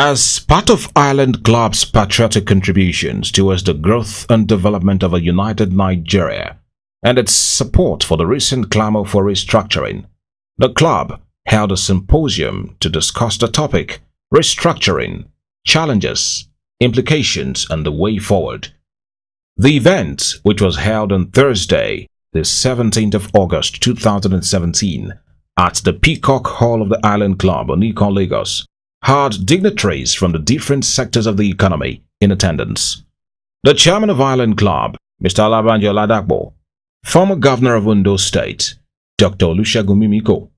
As part of Island Club's patriotic contributions towards the growth and development of a united Nigeria and its support for the recent clamor for restructuring, the club held a symposium to discuss the topic Restructuring, Challenges, Implications and the Way Forward. The event, which was held on Thursday, the 17th of August 2017, at the Peacock Hall of the Island Club on Iko, Lagos, had dignitaries from the different sectors of the economy in attendance. The chairman of Island Club, Mr. Olabanjo Oladakpo, former governor of Ondo State, Dr. Olusegun Mimiko,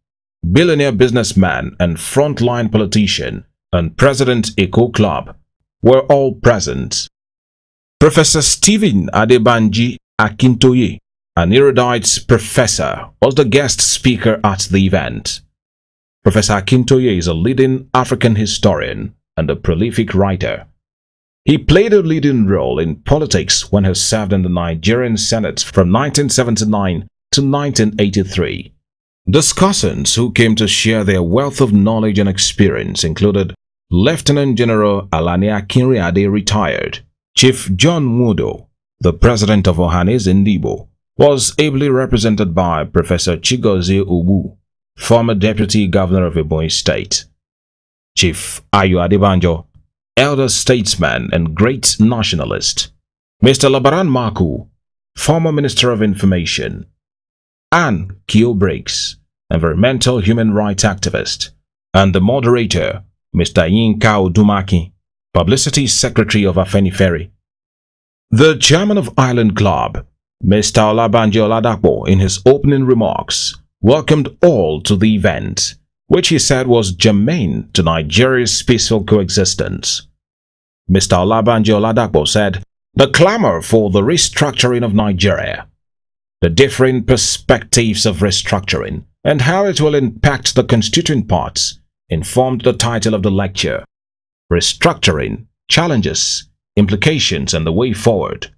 billionaire businessman and frontline politician and president Eko Club were all present. Professor Stephen Adebanji Akintoye, an erudite professor, was the guest speaker at the event. Professor Akintoye is a leading African historian and a prolific writer. He played a leading role in politics when he served in the Nigerian Senate from 1979 to 1983. Discussants who came to share their wealth of knowledge and experience included Lieutenant General Alani Akinriade, retired. Chief John Mudo, the president of Ohanese Ndibo, was ably represented by Professor Chigozie Ubu, former deputy governor of Ebonyi State. Chief Ayo Adebanjo, elder statesman and great nationalist. Mr. Labaran Maku, former minister of information. Anne Kio Briggs, environmental human rights activist. And the moderator, Mr. Yinka Odumaki, publicity secretary of Afenifere. The chairman of Island Club, Mr. Olabanjo Oladakpo, in his opening remarks, welcomed all to the event, which he said was germane to Nigeria's peaceful coexistence. Mr. Olabanjo Oladakpo said, "The clamor for the restructuring of Nigeria, the different perspectives of restructuring, and how it will impact the constituent parts informed the title of the lecture, Restructuring, Challenges, Implications and the Way Forward."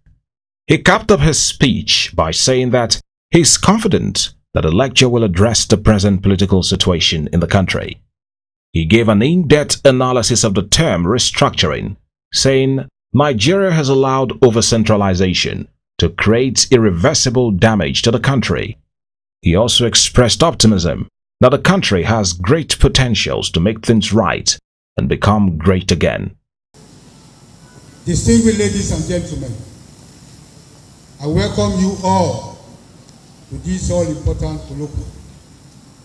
He capped up his speech by saying that he is confident that the lecture will address the present political situation in the country. He gave an in-depth analysis of the term restructuring, saying Nigeria has allowed over-centralization to create irreversible damage to the country. He also expressed optimism that the country has great potentials to make things right and become great again. Distinguished ladies and gentlemen, I welcome you all to this all-important colloquium,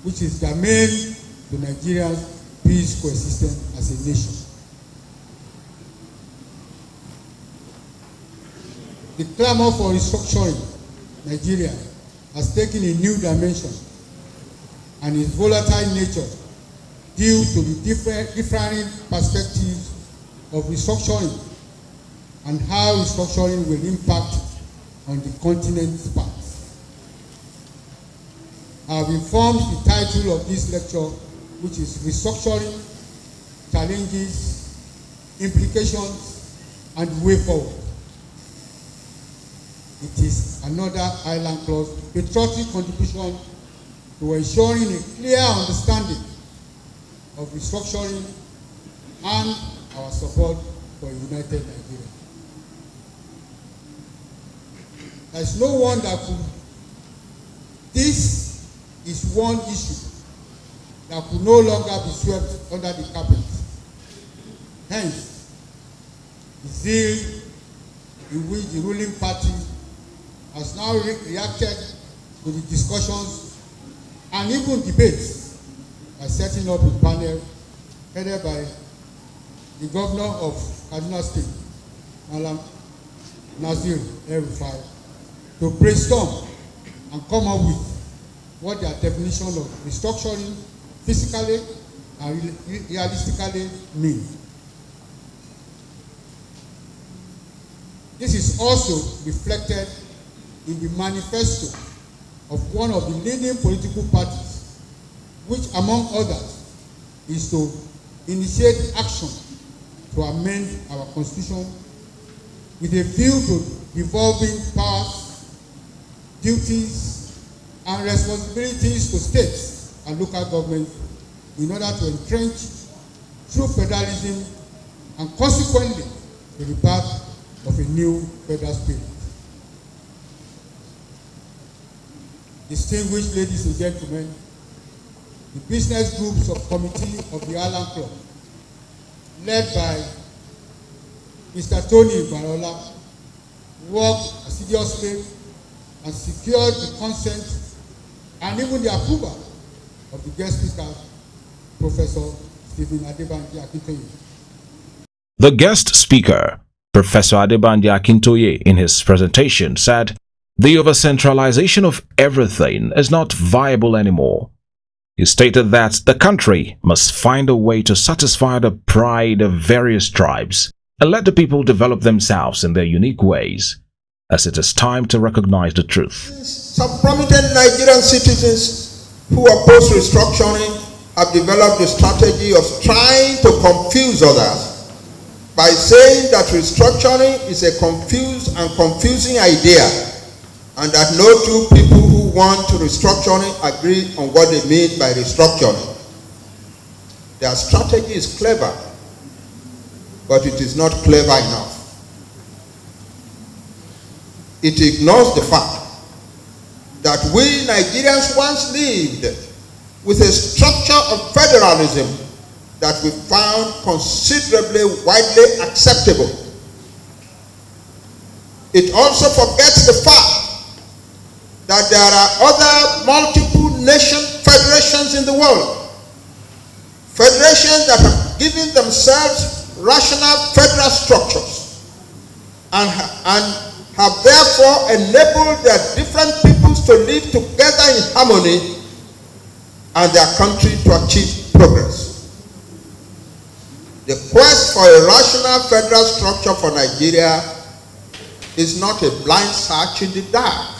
which is germane to Nigeria's peace coexistence as a nation. The clamor for restructuring Nigeria has taken a new dimension, and its volatile nature due to the differing perspectives of restructuring and how restructuring will impact on the continent's parts. I have informed the title of this lecture, which is Restructuring, Challenges, Implications, and Way Forward. It is another Island Club's patriotic contribution to ensuring a clear understanding of restructuring and our support for a united Nigeria. There is no one that could. This is one issue that could no longer be swept under the carpet. Hence, the zeal in which the ruling party has now reacted to the discussions and even debates by setting up a panel headed by the governor of Kaduna State, Malam Nazir El-Rufai, to brainstorm and come up with what their definition of restructuring physically and realistically mean. This is also reflected in the manifesto of one of the leading political parties, which among others is to initiate action to amend our constitution with a view to devolving powers, duties, and responsibilities to states and local governments in order to entrench through federalism and consequently the rebirth of a new federal spirit. Distinguished ladies and gentlemen, the business groups of committee of the Island Club, led by Mr. Tony Barola, worked assiduously and secured the consent and even the approval of the guest speaker, Professor Stephen Adebanji Akintoye. The guest speaker, Professor Adebanji Akintoye, in his presentation said, "The over-centralization of everything is not viable anymore." He stated that the country must find a way to satisfy the pride of various tribes and let the people develop themselves in their unique ways, as it is time to recognize the truth. Some prominent Nigerian citizens who oppose restructuring have developed the strategy of trying to confuse others by saying that restructuring is a confused and confusing idea, and that no two people who want to restructuring agree on what they mean by restructuring. Their strategy is clever, but it is not clever enough. It ignores the fact that we Nigerians once lived with a structure of federalism that we found considerably widely acceptable. It also forgets the fact that there are other multiple nation federations in the world. Federations that have given themselves rational federal structures and have therefore enabled their different peoples to live together in harmony and their country to achieve progress. The quest for a rational federal structure for Nigeria is not a blind search in the dark.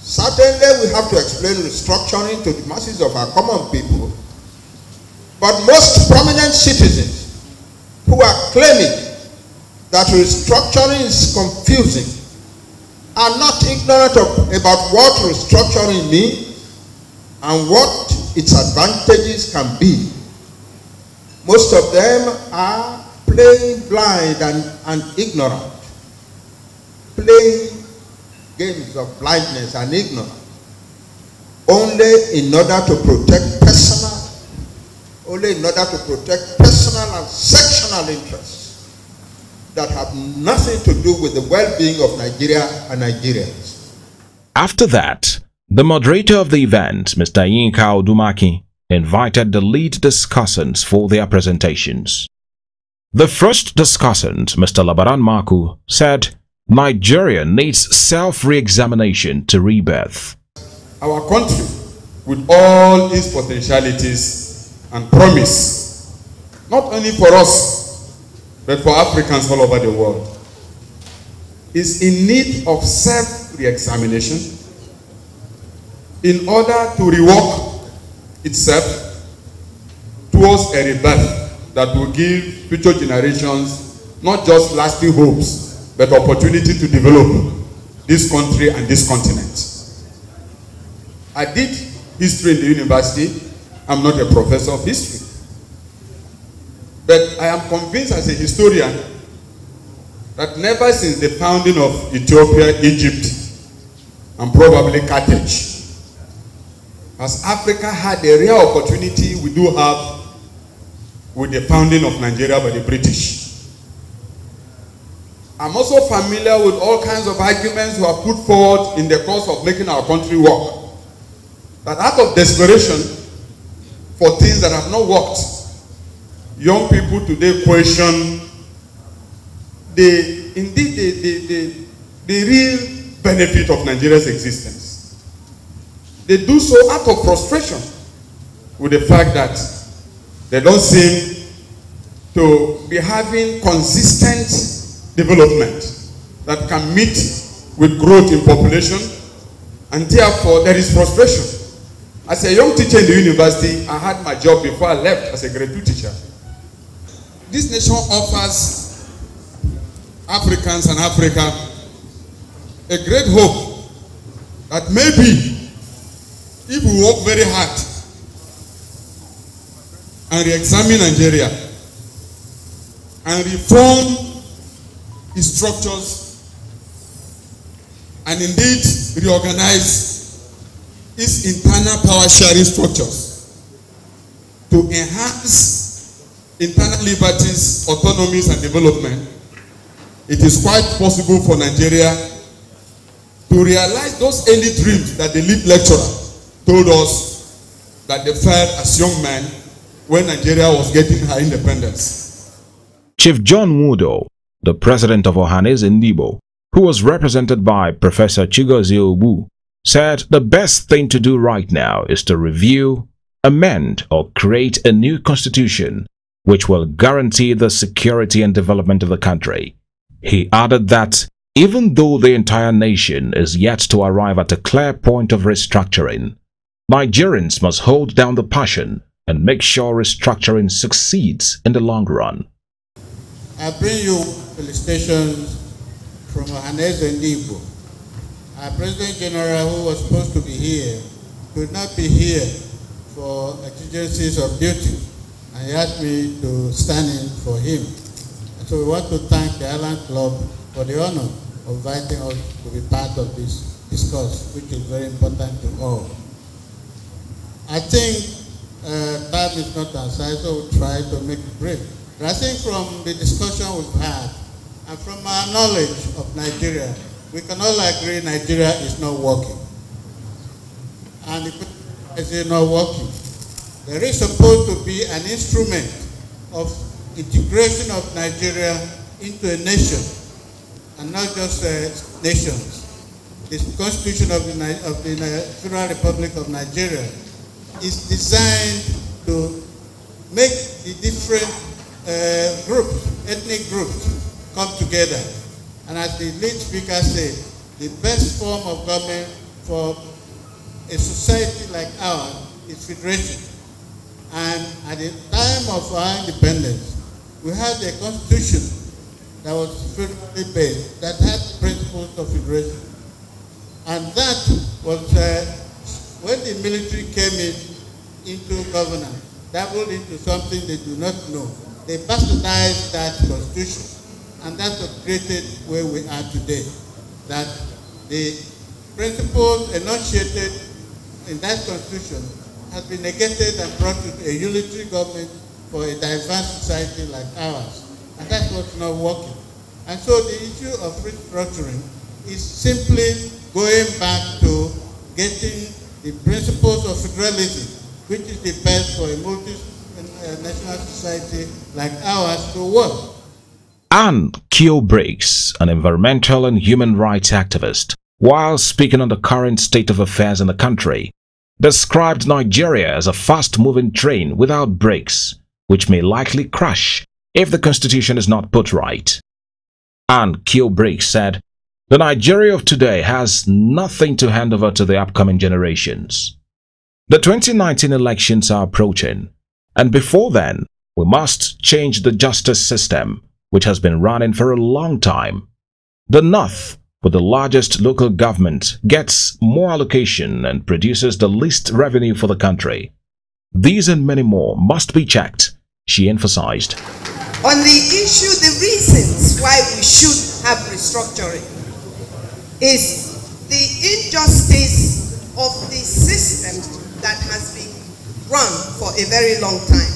Certainly we have to explain restructuring to the masses of our common people, but most prominent citizens who are claiming that restructuring is confusing are not ignorant about what restructuring means and what its advantages can be. Most of them are playing blind and ignorant, playing games of blindness and ignorance, only in order to protect personal and sectional interests that have nothing to do with the well-being of Nigeria and Nigerians. After that, the moderator of the event, Mr. Yinka Odumaki, invited the lead discussants for their presentations. The first discussant, Mr. Labaran Maku, said, "Nigeria needs self-re-examination to rebirth." Our country, with all its potentialities and promise, not only for us, but for Africans all over the world, is in need of self-re-examination in order to rework itself towards a rebirth that will give future generations not just lasting hopes, but opportunity to develop this country and this continent. I did history in the university. I'm not a professor of history. But I am convinced as a historian that never since the founding of Ethiopia, Egypt, and probably Carthage, has Africa had a rare opportunity we do have with the founding of Nigeria by the British. I'm also familiar with all kinds of arguments we have put forward in the course of making our country work. That out of desperation for things that have not worked, young people today question the real benefit of Nigeria's existence. They do so out of frustration with the fact that they don't seem to be having consistent development that can meet with growth in population, and therefore there is frustration. As a young teacher in the university, I had my job before I left as a grade 2 teacher. This nation offers Africans and Africa a great hope that maybe if we work very hard and re-examine Nigeria, and reform its structures and indeed reorganize its internal power sharing structures to enhance internal liberties, autonomies, and development, it is quite possible for Nigeria to realize those early dreams that the lead lecturer told us that they felt as young men when Nigeria was getting her independence. Chief John Wudo, the president of Ohaneze Ndigbo, who was represented by Professor Chigozie Ogbu, said the best thing to do right now is to review, amend, or create a new constitution which will guarantee the security and development of the country. He added that even though the entire nation is yet to arrive at a clear point of restructuring, Nigerians must hold down the passion and make sure restructuring succeeds in the long run. I bring you felicitations from Ohaneze Ndigbo. Our President General, who was supposed to be here, could not be here for exigencies of duty, and he asked me to stand in for him. And so we want to thank the Island Club for the honor of inviting us to be part of this discourse, which is very important to all. I think time is not our side, so we'll try to make it brief. But I think from the discussion we've had, and from our knowledge of Nigeria, we can all agree Nigeria is not working. And if it is not working, there is supposed to be an instrument of integration of Nigeria into a nation, and not just nations. The Constitution of the Federal Republic of Nigeria is designed to make the different groups, ethnic groups, come together. And as the lead speaker said, the best form of government for a society like ours is federation. And at the time of our independence, we had a constitution that was federally based, that had principles of federation. And that was when the military came into governance, dabbled into something they do not know. They bastardized that constitution, and that's what created where we are today. That the principles enunciated in that constitution has been negated and brought to a unitary government for a diverse society like ours. And that's what's not working. And so the issue of restructuring is simply going back to getting the principles of federalism, which is the best for a multinational society like ours to work. Anne Briggs, an environmental and human rights activist, while speaking on the current state of affairs in the country, described Nigeria as a fast-moving train without brakes, which may likely crash if the constitution is not put right. Anne Briggs said, "The Nigeria of today has nothing to hand over to the upcoming generations. The 2019 elections are approaching, and before then, we must change the justice system, which has been running for a long time. The North, with the largest local government, gets more allocation and produces the least revenue for the country. These and many more must be checked," she emphasized. On the issue, the reasons why we should have restructuring is the injustice of the system that has been run for a very long time,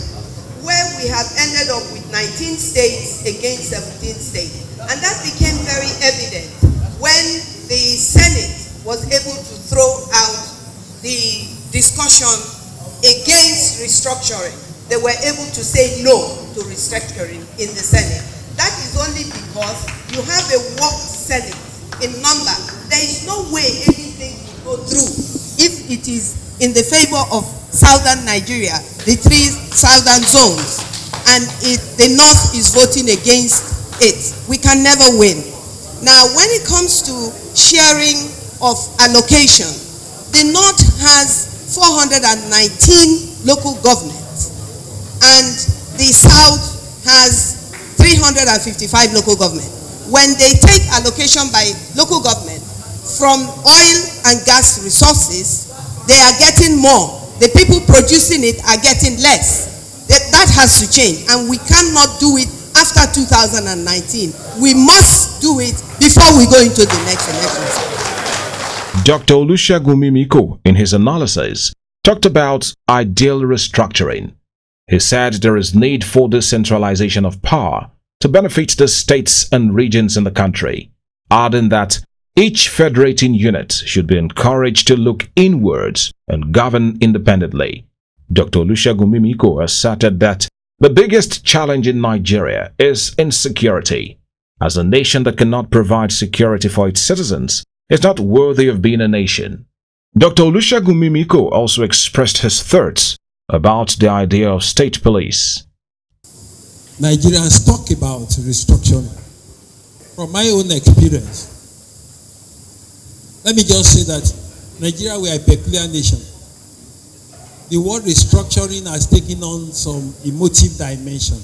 where we have ended up with 19 states against 17 states. And that became very evident when the Senate was able to throw out the discussion against restructuring. They were able to say no to restructuring in the Senate. That is only because you have a warped Senate in number. There is no way anything will go through if it is in the favor of southern Nigeria, the 3 southern zones, and the North is voting against it. We can never win. Now, when it comes to sharing of allocation, the North has 419 local governments, and the South has 355 local governments. When they take allocation by local government from oil and gas resources, they are getting more. The people producing it are getting less. That has to change, and we cannot do it after 2019. We must do it before we go into the next elections. Dr. Olusegun Mimiko, in his analysis, talked about ideal restructuring. He said there is need for decentralization of power to benefit the states and regions in the country, adding that each federating unit should be encouraged to look inwards and govern independently. Dr. Olusegun Mimiko asserted that the biggest challenge in Nigeria is insecurity, as a nation that cannot provide security for its citizens is not worthy of being a nation. Dr. Olusegun Mimiko also expressed his thoughts about the idea of state police. Nigerians talk about restructuring. From my own experience, let me just say that Nigeria, we are a peculiar nation. The word restructuring has taken on some emotive dimension.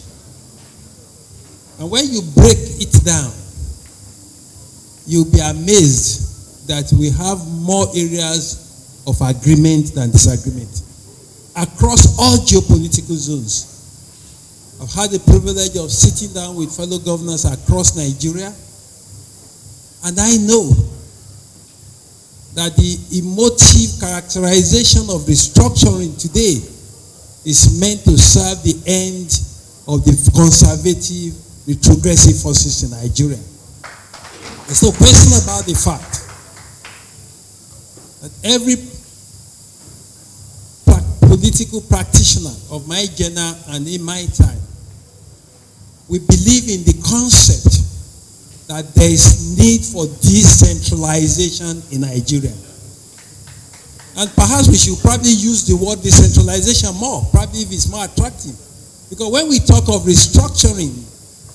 And when you break it down, you'll be amazed that we have more areas of agreement than disagreement across all geopolitical zones. I've had the privilege of sitting down with fellow governors across Nigeria, and I know that the emotive characterization of restructuring today is meant to serve the end of the conservative, retrogressive forces in Nigeria. There's no question about the fact that every political practitioner of my genre and in my time, we believe in the concept that there is need for decentralization in Nigeria. And perhaps we should probably use the word decentralization more, probably if it's more attractive. Because when we talk of restructuring,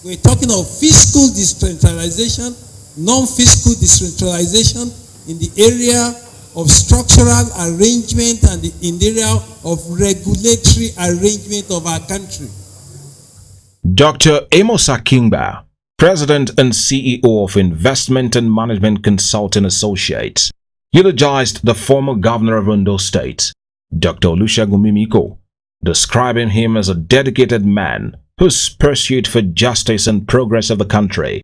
we're talking of fiscal decentralization, non-fiscal decentralization in the area of structural arrangement and in the area of regulatory arrangement of our country. Dr. Amos Akingba, President and CEO of Investment and Management Consulting Associates, eulogized the former governor of Ondo State, Dr. Olusegun Mimiko, describing him as a dedicated man whose pursuit for justice and progress of the country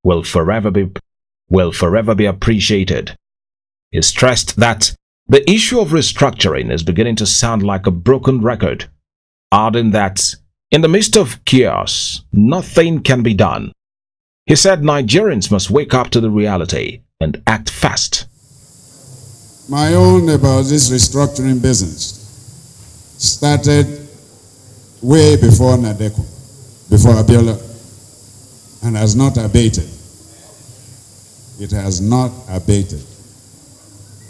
will forever be appreciated. He stressed that the issue of restructuring is beginning to sound like a broken record, adding that in the midst of chaos, nothing can be done. He said Nigerians must wake up to the reality and act fast. My own about this restructuring business started way before Nadeko, before Abiola, and has not abated. It has not abated.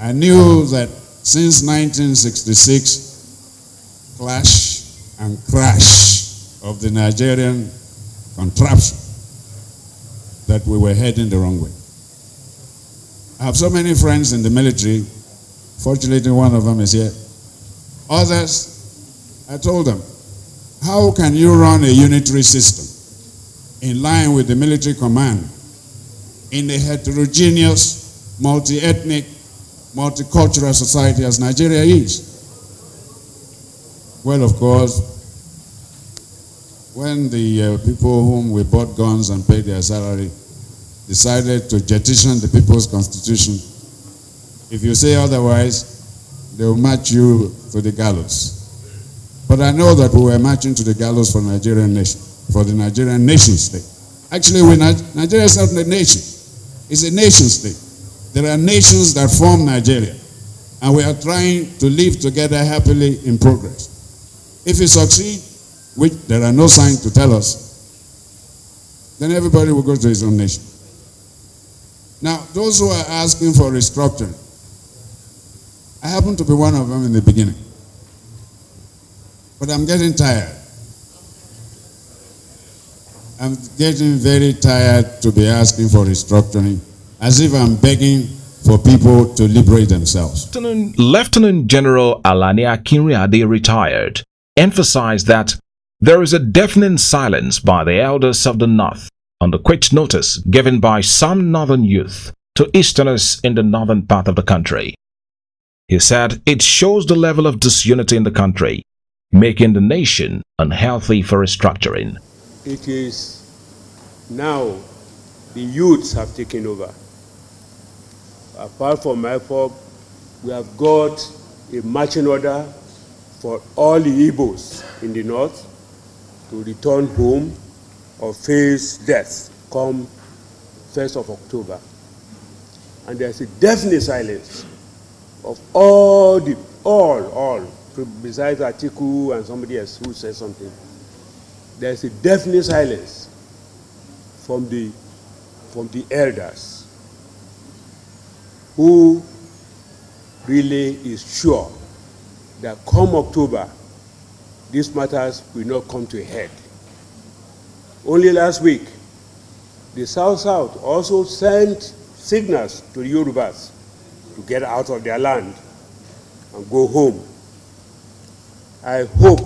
I knew that since 1966, clash and crash of the Nigerian contraption, that we were heading the wrong way. I have so many friends in the military. Fortunately, one of them is here. Others, I told them, how can you run a unitary system in line with the military command in a heterogeneous, multi-ethnic, multicultural society as Nigeria is? Well, of course, when the people whom we bought guns and paid their salary decided to jettison the People's Constitution, if you say otherwise, they will march you to the gallows. But I know that we were marching to the gallows for Nigerian nation, for the Nigerian nation state. Actually, Nigeria is not a nation. It's a nation state. There are nations that form Nigeria, and we are trying to live together happily in progress. If we succeed, which there are no signs to tell us, then everybody will go to his own nation. Now, those who are asking for restructuring, I happen to be one of them in the beginning. But I'm getting tired. I'm getting very tired to be asking for restructuring, as if I'm begging for people to liberate themselves. Lieutenant General Alani Akinriade, retired, emphasized that there is a deafening silence by the elders of the North on the quit notice given by some northern youth to Easterners in the northern part of the country. He said it shows the level of disunity in the country, making the nation unhealthy for restructuring. It is Now, the youths have taken over. Apart from IFOB, we have got a marching order for all the Igbos in the north to return home or face death come 1st of October. And there's a definite silence of all, besides Atiku and somebody else who said something. There's a definite silence from the elders who really is sure that come October, these matters will not come to a head. Only last week, the South-South also sent signals to the Yorubas to get out of their land and go home. I hope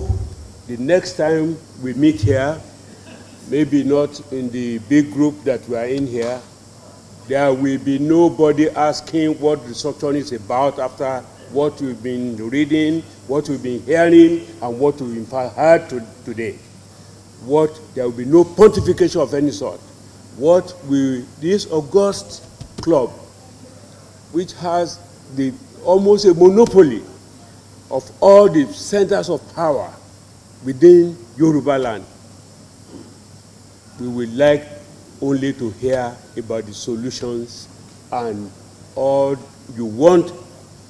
the next time we meet here, maybe not in the big group that we are in here, there will be nobody asking what restructuring is about after what we've been reading, what we've been hearing, and what we've heard today. There will be no pontification of any sort. What will this august club, which has almost a monopoly of all the centers of power within Yoruba land, we would like only to hear about the solutions and all you want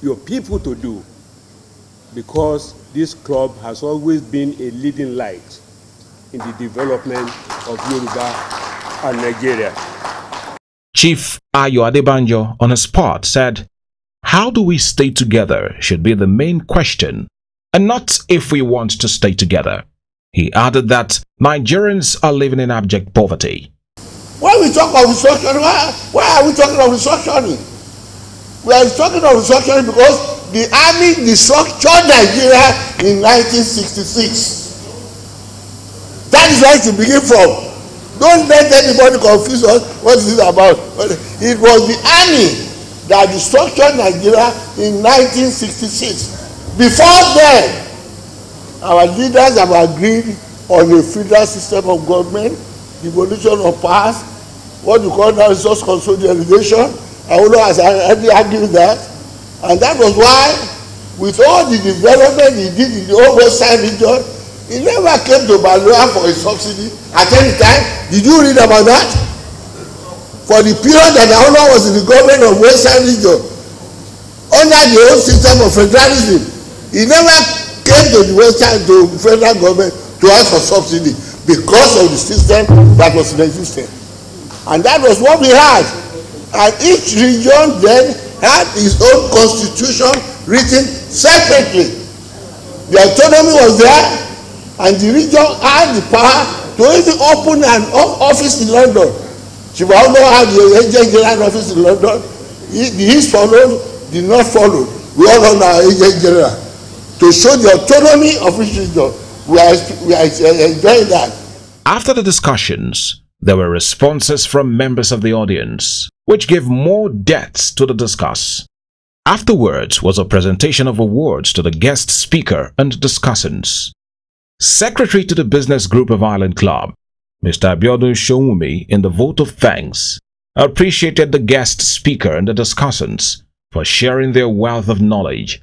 your people to do, because this club has always been a leading light in the development of Yoruba and Nigeria. Chief Ayo Adebanjo, on his part, said, "How do we stay together should be the main question, and not if we want to stay together." He added that Nigerians are living in abject poverty. When we talk of restructuring, why are we talking of restructuring? We are talking of restructuring because the army restructured Nigeria in 1966. That is where it begin from. Don't let anybody confuse us. What is it about? It was the army that restructured Nigeria in 1966. Before then, our leaders have agreed on a federal system of government, devolution of powers, what you call now resource consolidation. Aulo has already argued that. And that was why, with all the development he did in the whole Western region, he never came to Baloa for a subsidy at any time. Did you read about that? For the period that Aulo was in the government of Western region, under the old system of federalism, he never came to the federal government to ask for subsidy because of the system that was in existence. And that was what we had. And each region then had its own constitution written separately. The autonomy was there, and the region had the power to even open an office in London. Chief Aulo had the agent general office in London. The East followed, the North followed. We all know our agent general. To show the autonomy of each region, we are enjoying that. After the discussions, there were responses from members of the audience, which gave more depth to the discuss. Afterwards was a presentation of awards to the guest speaker and discussants. Secretary to the Business Group of Island Club, Mr. Abiodun Showumi, in the vote of thanks, appreciated the guest speaker and the discussants for sharing their wealth of knowledge.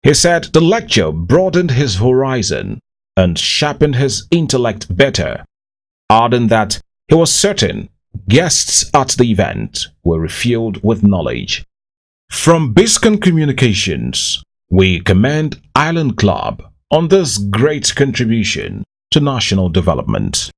He said the lecture broadened his horizon and sharpened his intellect better, adding that he was certain guests at the event were refilled with knowledge. From Biscayne Communications, we commend Island Club on this great contribution to national development.